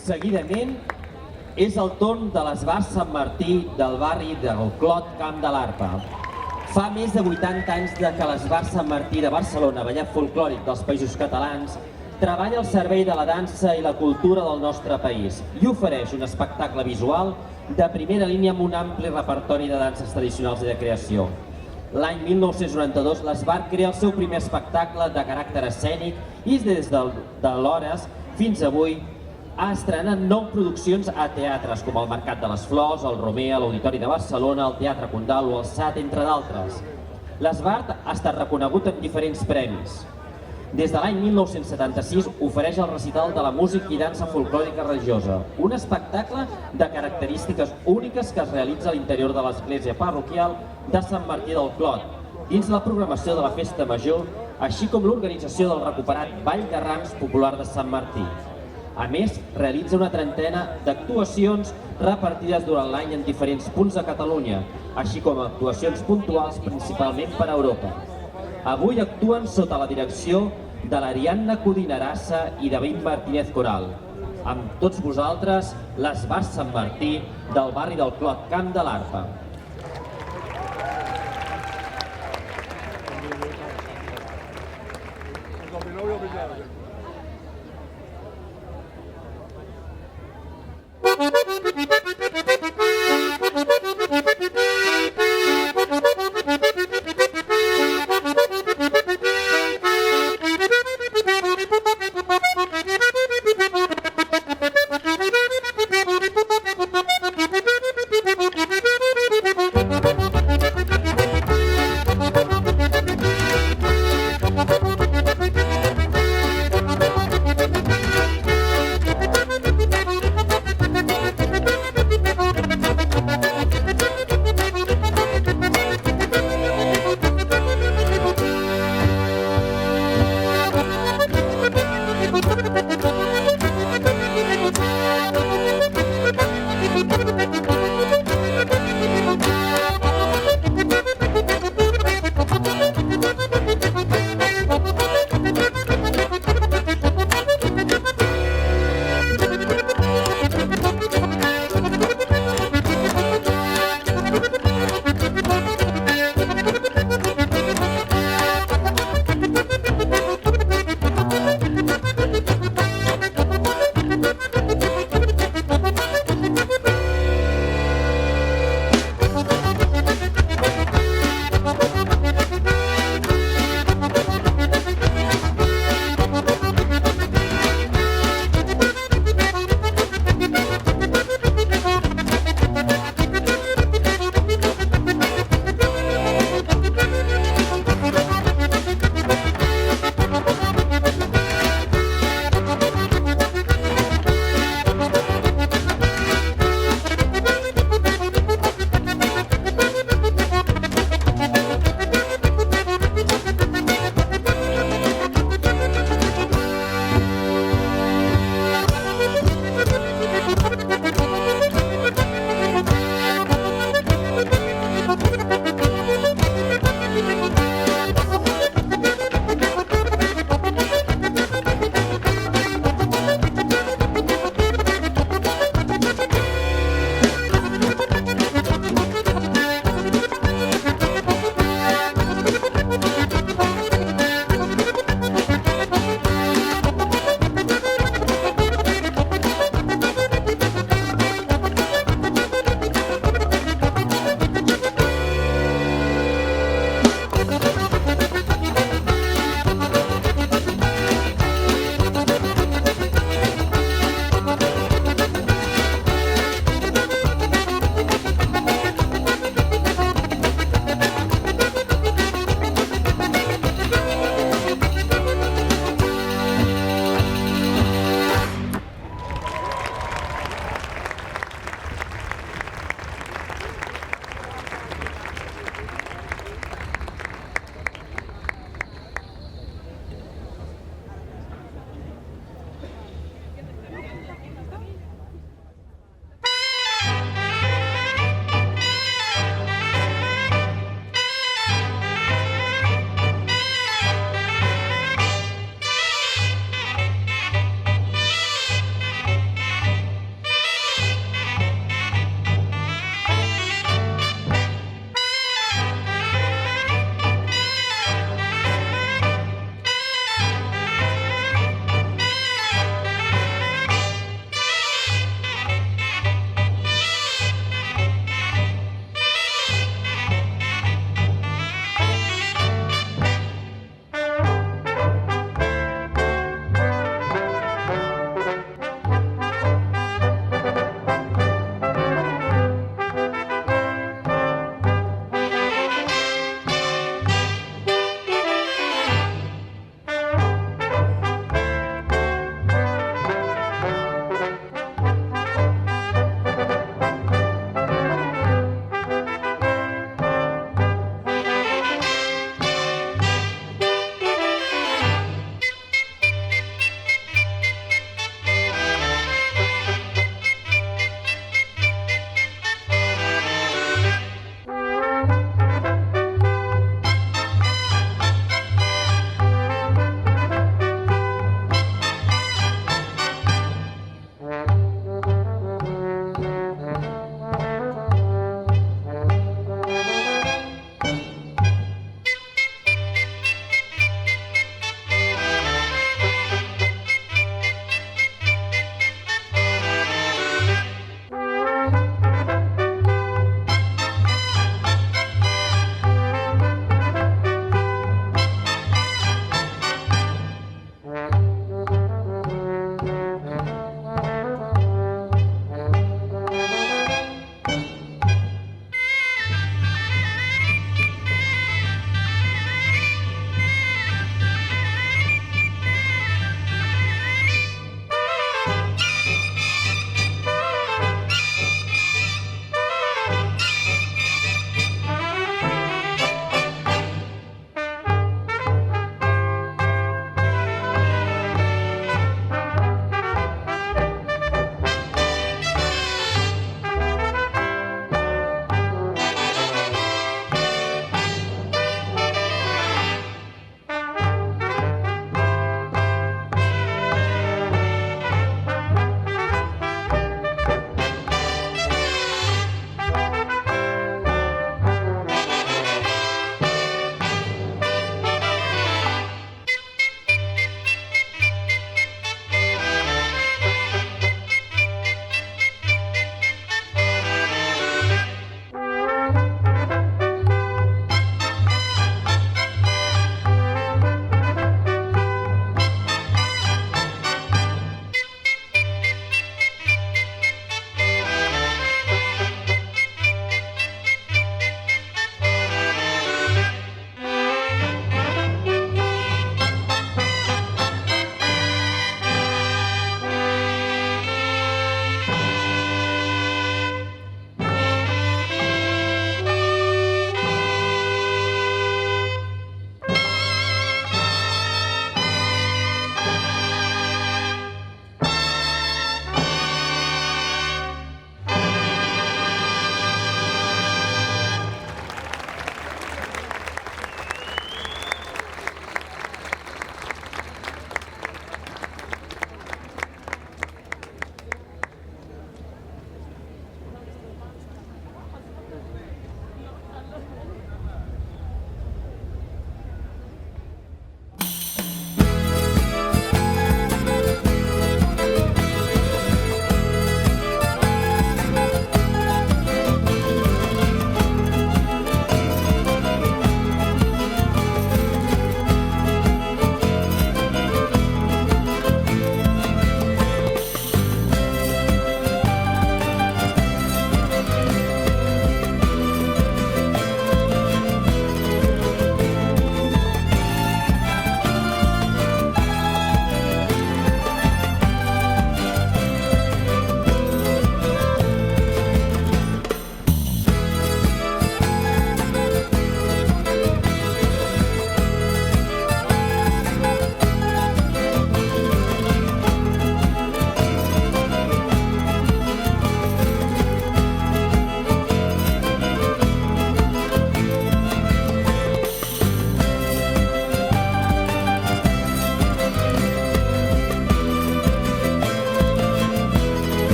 Seguidament, és el torn de l'Esbar Sant Martí del barri del Clot Camp de l'Arpa. Fa més de 80 anys que l'Esbar Sant Martí de Barcelona, ballet folclòric dels Països Catalans, treballa al servei de la dansa i la cultura del nostre país i ofereix un espectacle visual de primera línia amb un ampli repertori de danses tradicionals i de creació. L'any 1992, l'Esbar crea el seu primer espectacle de caràcter escènic i des d'aleshores fins avui ha estrenat 9 produccions a teatres com el Mercat de les Flors, el Romea, l'Auditori de Barcelona, el Teatre Condal o el SAT, entre d'altres. L'Esbar ha estat reconegut amb diferents premis. Des de l'any 1976 ofereix el recital de la música i dansa folclòrica religiosa, un espectacle de característiques úniques que es realitza a l'interior de l'església parroquial de Sant Martí del Clot, dins la programació de la Festa Major, així com l'organització del recuperat Ball de Rams popular de Sant Martí. A més, realitza una trentena d'actuacions repartides durant l'any en diferents punts de Catalunya, així com actuacions puntuals principalment per a Europa. Avui actuen sota la direcció de l'Ariadna Codinarassa i David Martínez Coral. Amb tots vosaltres, l'Esbar Sant Martí del barri del Clot Camp de l'Arpa.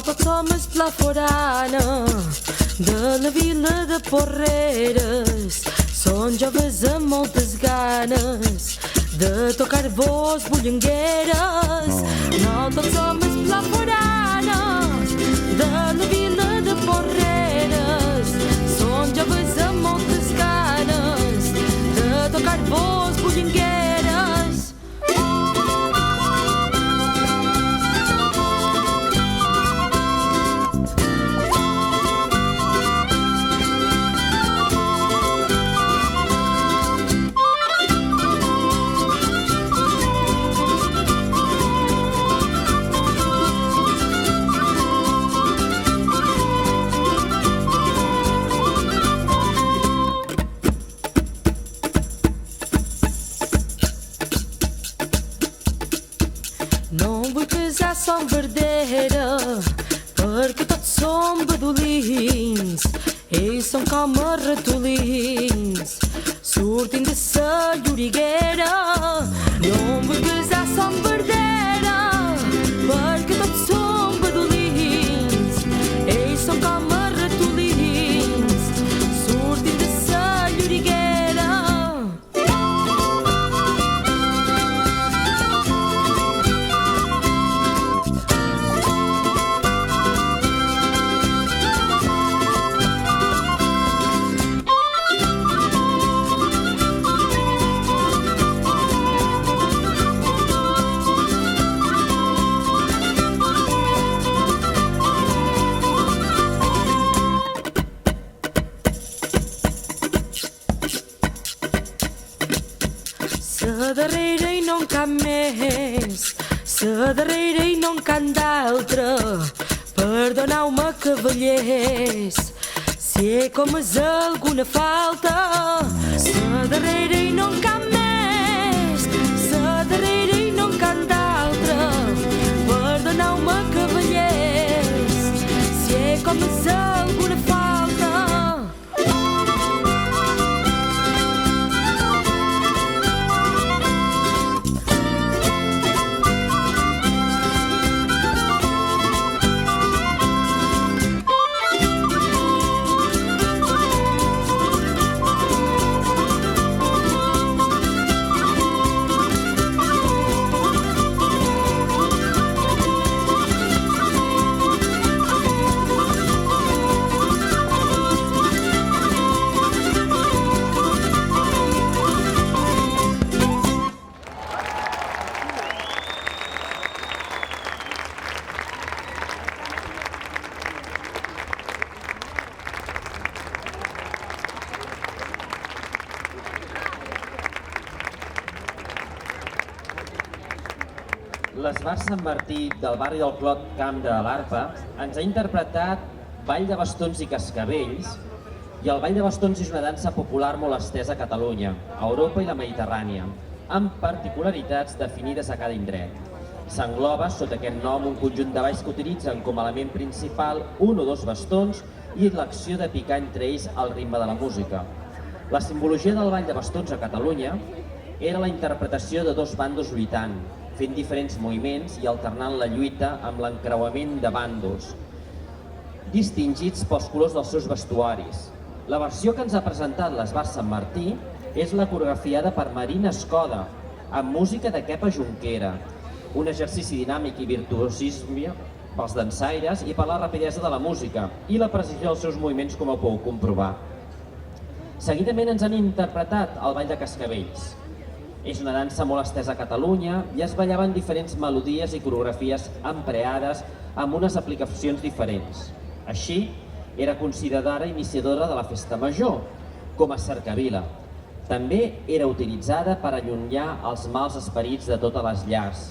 tots som esplaforana de la vila de Porreres. Són joves amb moltes ganes de tocar-vos bullangueres. No tots som esplaforana de la vila de Porreres. Són joves amb moltes ganes de tocar-vos bullangueres. Som verdera, perquè tots som badolins. Ells són com els ratolins, sortint de sa lloriguera. No em vull casar, som verdera, perquè tots som badolins. Ells són com els ratolins, sortint de sa lloriguera. Sa darrere i no en cap més, sa darrere i no en cap d'altre. Perdoneu-me, cavallers, si he comès alguna falta. Sa darrere i no en cap més, sa darrere i no en cap d'altre. Perdoneu-me, cavallers, si he comès alguna falta. L'Esbart Sant Martí del barri del Clot Camp de l'Arpa ens ha interpretat Ball de bastons i cascavells, i el Ball de bastons és una dansa popular molt estesa a Catalunya, a Europa i la Mediterrània, amb particularitats definides a cada indret. S'engloba sota aquest nom un conjunt de balls que utilitzen com a element principal un o dos bastons i l'acció de picar entre ells al ritme de la música. La simbologia del Ball de bastons a Catalunya era la interpretació de dos bandos lluitant, fent diferents moviments i alternant la lluita amb l'encreuament de bàndols, distingits pels colors dels seus vestuaris. La versió que ens ha presentat l'Esbart Sant Martí és la coreografiada per Marina Escoda, amb música de Kepa Junquera, un exercici dinàmic i virtuosisme pels dansaires i per la rapidesa de la música i la precisió dels seus moviments, com ho podeu comprovar. Seguidament ens han interpretat el Ball de Cascavells. És una dansa molt estesa a Catalunya i es ballaven diferents melodies i coreografies empreades amb unes aplicacions diferents. Així, era considerada iniciadora de la festa major, com a cercavila. També era utilitzada per allunyar els mals esperits de totes les llars,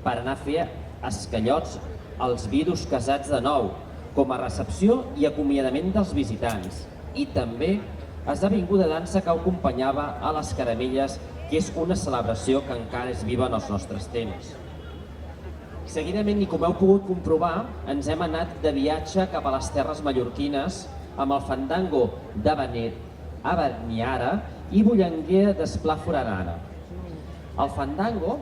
per anar a fer esquellots als vidus casats de nou, com a recepció i acomiadament dels visitants. I també esdevinguda dansa que acompanyava a les caramelles, que és una celebració que encara és viva en els nostres temps. Seguidament, i com heu pogut comprovar, ens hem anat de viatge cap a les terres mallorquines amb el fandango d'Abanyara i bullanguer d'Esplaforarana. El fandango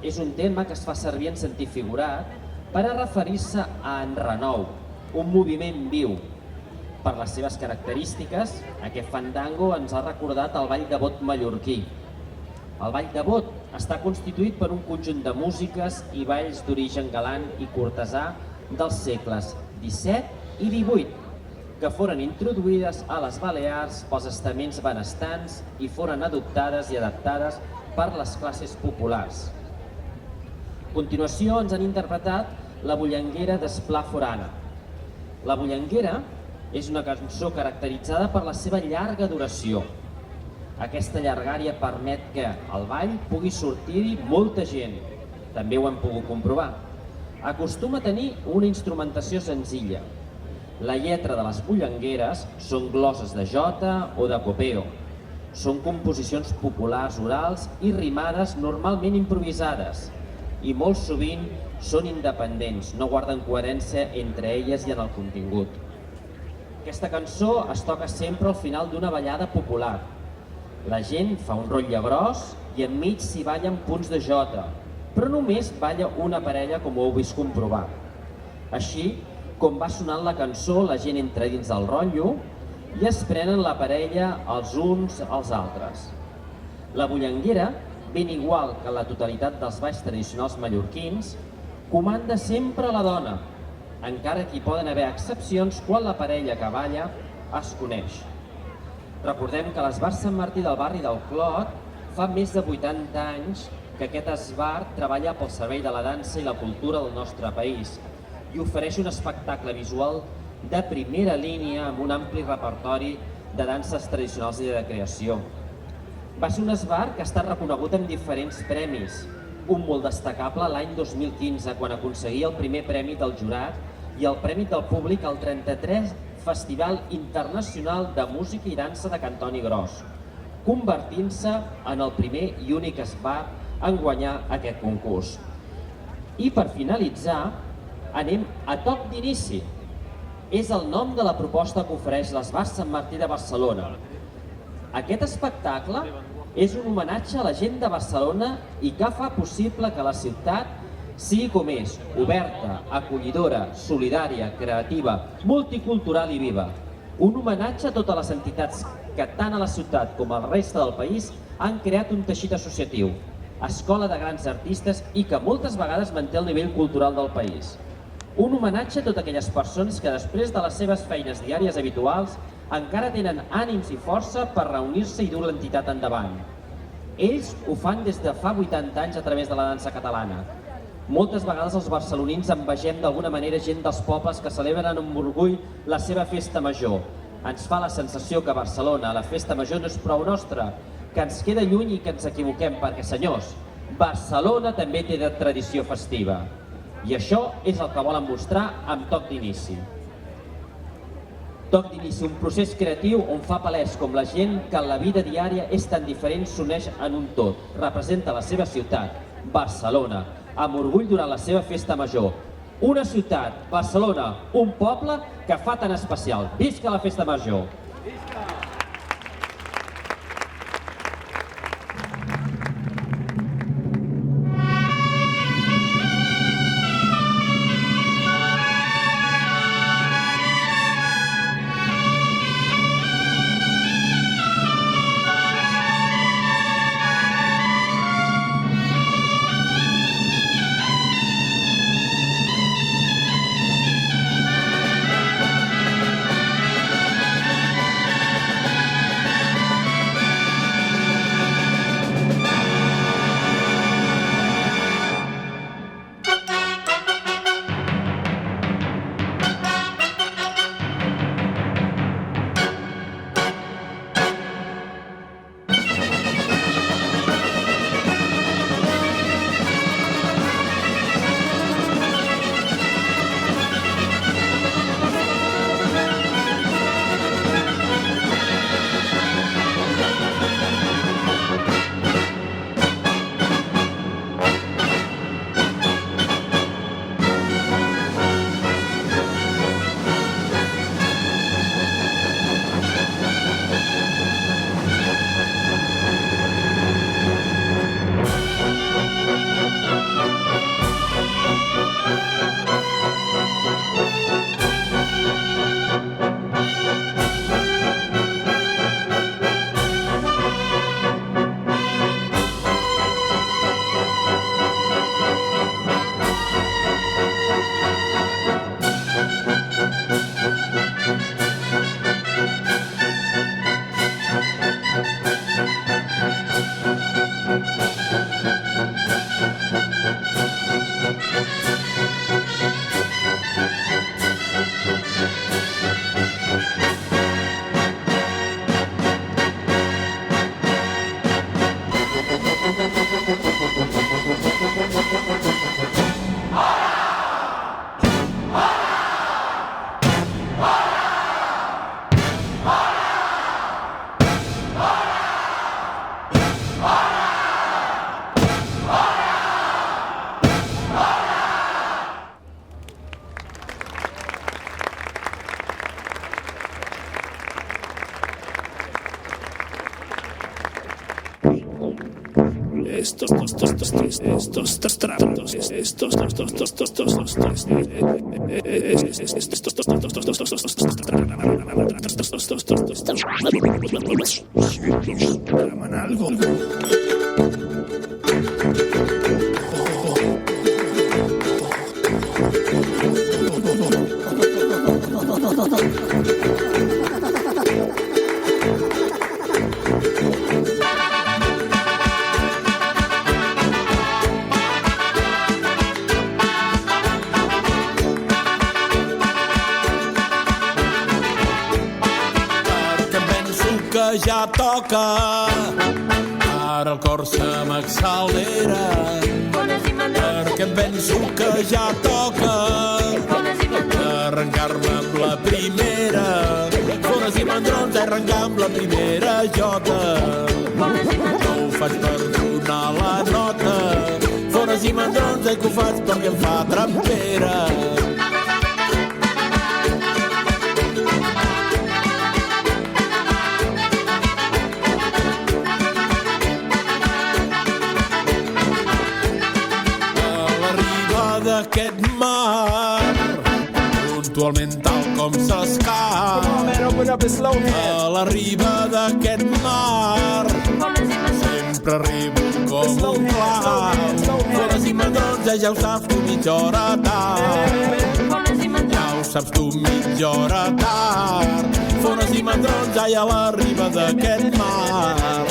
és un terme que es fa servir en sentit figurat per a referir-se a En Renou, un moviment viu. Per les seves característiques, aquest fandango ens ha recordat el ball de bot mallorquí. El ball de bot està constituït per un conjunt de músiques i balls d'origen galant i cortesà dels segles XVII i XVIII, que foren introduïdes a les Balears pels estaments benestants i foren adoptades i adaptades per les classes populars. A continuació ens han interpretat la Bullanguera d'Esplà Forana. La Bullanguera és una cançó caracteritzada per la seva llarga duració. Aquesta llargària permet que al ball pugui sortir-hi molta gent. També ho hem pogut comprovar. Acostuma a tenir una instrumentació senzilla. La lletra de les bullangueres són glosses de jota o de copeo. Són composicions populars orals i rimades normalment improvisades i molt sovint són independents, no guarden coherència entre elles i en el contingut. Aquesta cançó es toca sempre al final d'una ballada popular. La gent fa un rotlle gros i enmig s'hi ballen punts de jota, però només balla una parella, com ho heu vist comprovar. Així, com va sonant la cançó, la gent entra dins del rotllo i es prenen la parella els uns als altres. La bullanguera, ben igual que la totalitat dels balls tradicionals mallorquins, comanda sempre la dona, encara que hi poden haver excepcions quan la parella que balla es coneix. Recordem que l'Esbar Sant Martí del barri del Clot fa més de 80 anys que aquest esbar treballa pel servei de la dansa i la cultura del nostre país i ofereix un espectacle visual de primera línia amb un ampli repertori de danses tradicionals i de creació. Va ser un esbar que ha estat reconegut amb diferents premis, un molt destacable l'any 2015, quan aconseguia el primer premi del jurat i el premi del públic al 33 Festival Internacional de Música i Dansa de Cantoni Gros, convertint-se en el primer i únic esbar en guanyar aquest concurs. I per finalitzar, anem a Toc d'Inici. És el nom de la proposta que ofereix l'Esbar Sant Martí de Barcelona. Aquest espectacle és un homenatge a la gent de Barcelona i que fa possible que la ciutat sigui com és, oberta, acollidora, solidària, creativa, multicultural i viva. Un homenatge a totes les entitats que tant a la ciutat com al resta del país han creat un teixit associatiu, escola de grans artistes i que moltes vegades manté el nivell cultural del país. Un homenatge a totes aquelles persones que després de les seves feines diàries habituals encara tenen ànims i força per reunir-se i dur l'entitat endavant. Ells ho fan des de fa 80 anys a través de la dansa catalana. Moltes vegades els barcelonins envegem d'alguna manera gent dels pobles que celebren amb orgull la seva festa major. Ens fa la sensació que a Barcelona la festa major no és prou nostra, que ens queda lluny i que ens equivoquem, perquè, senyors, Barcelona també té de tradició festiva. I això és el que volen mostrar amb Toc d'Inici. Toc d'Inici, un procés creatiu on fa palès com la gent que en la vida diària és tan diferent s'uneix en un tot. Representa la seva ciutat, Barcelona, amb orgull durant la seva festa major. Una ciutat, Barcelona, un poble que fa tan especial. Visca la festa major! Ja toca, ara el cor se m'accelera, perquè em penso que ja toca arrencar-me amb la primera, fones i mandrons, arrencar amb la primera jota. No ho faig per donar la nota, fones i mandrons, que ho faig perquè em fa trampera. D'aquest mar, puntualment tal com s'escau, a la riba d'aquest mar sempre arribo com un clau. Fones i mandrons, ja ho saps tu, mitja hora tard. Ja ho saps tu, mitja hora tard. Fones i mandrons, a la riba d'aquest mar.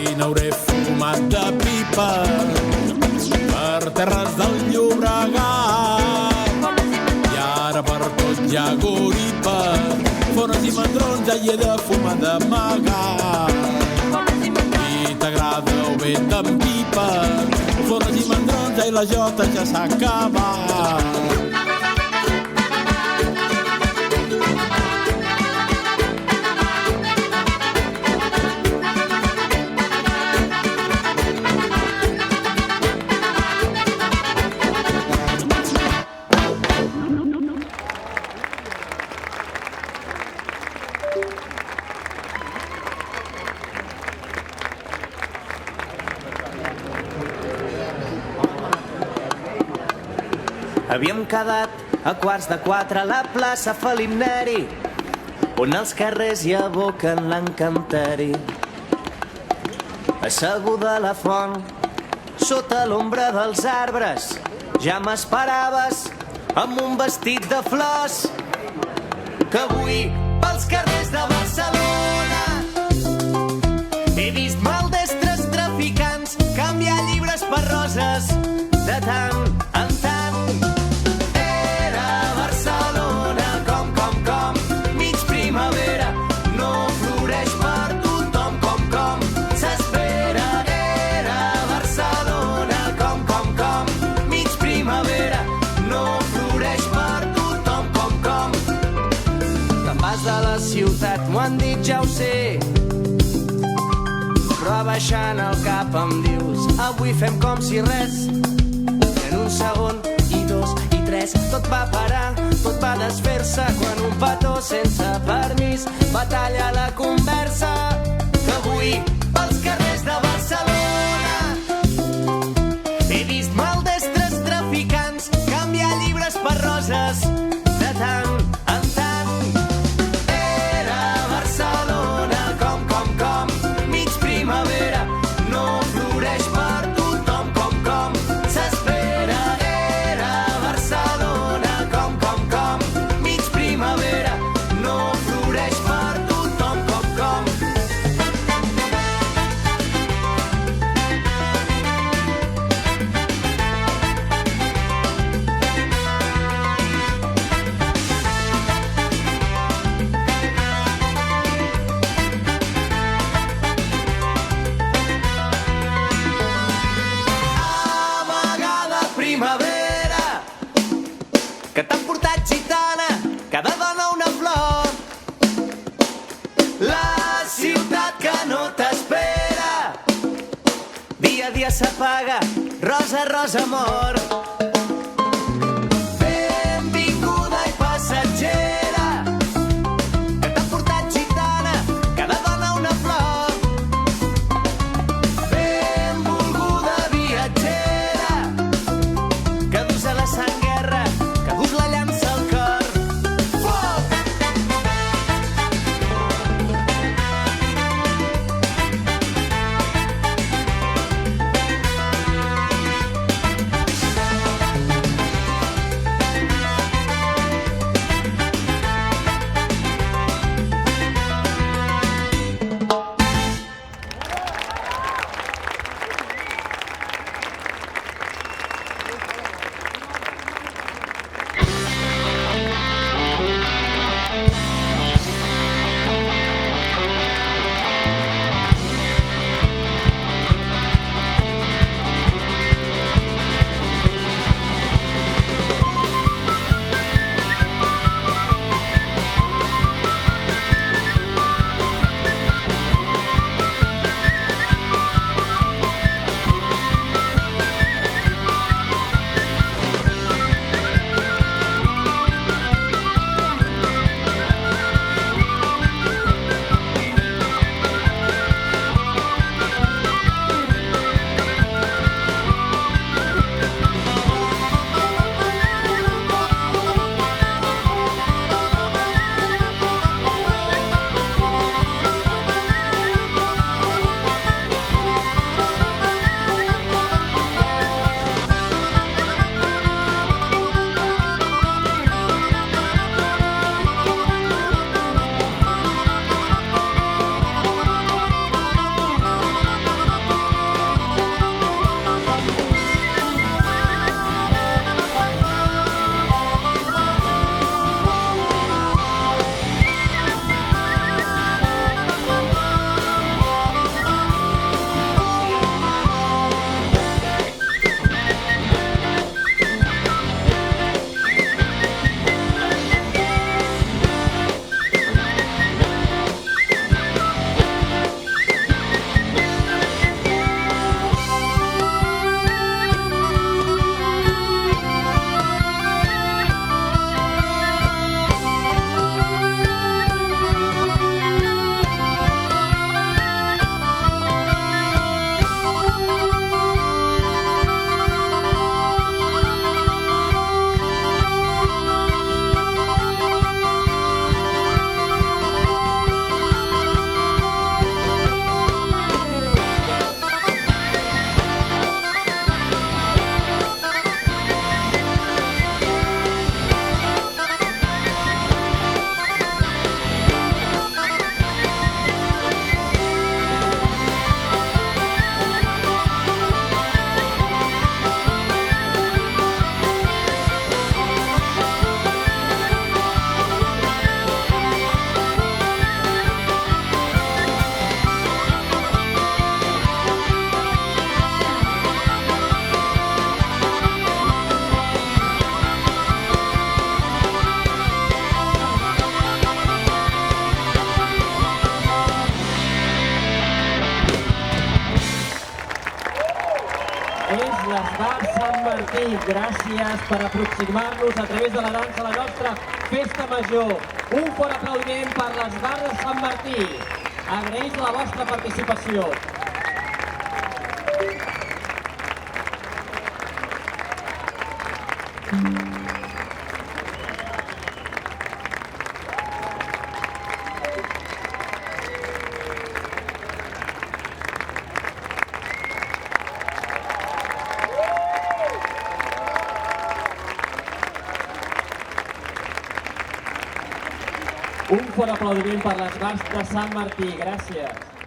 I n'hauré fumat de pipa per terres del Llobregat, i ara per tot hi ha goripa, fones i mandrons, ja hi he de fumar d'amagat. I t'agrada o bé amb pipa, fones i mandrons, ja i la jota ja s'ha acabat. Havíem quedat a 3:15 a la plaça Felip Neri, on els carrers hi aboquen l'encanteri. Asseguda a la font, sota l'ombra dels arbres, ja m'esperaves amb un vestit de flors, que avui pels carrers de Barcelona he vist maldestres traficants canviar llibres per roses de tant en tant. Ciutat, m'ho han dit, ja ho sé, però abaixant el cap em dius avui fem com si res, i en un segon, i dos, i tres tot va parar, tot va desfer-se quan un petó sense permís va tallar la conversa, que avui pels carrers de Barcelona he vist maldestres traficants canviar llibres per roses de tant en tant. Era Barcelona com s'apaga, rosa, rosa, amor. Benvinguda i passatgera, que t'ha portat gitana, cada dona una flor. Benvolguda viatgera, que dus a la sang guerra, que dus la llança al cor. Foc! És l'Esbar Sant Martí. Gràcies per aproximar-nos a través de la dansa a la nostra festa major. Un fort aplaudiment per l'Esbar de Sant Martí. Agraïs la vostra participació. Un fort aplaudiment per l'Esbar de Sant Martí. Gràcies.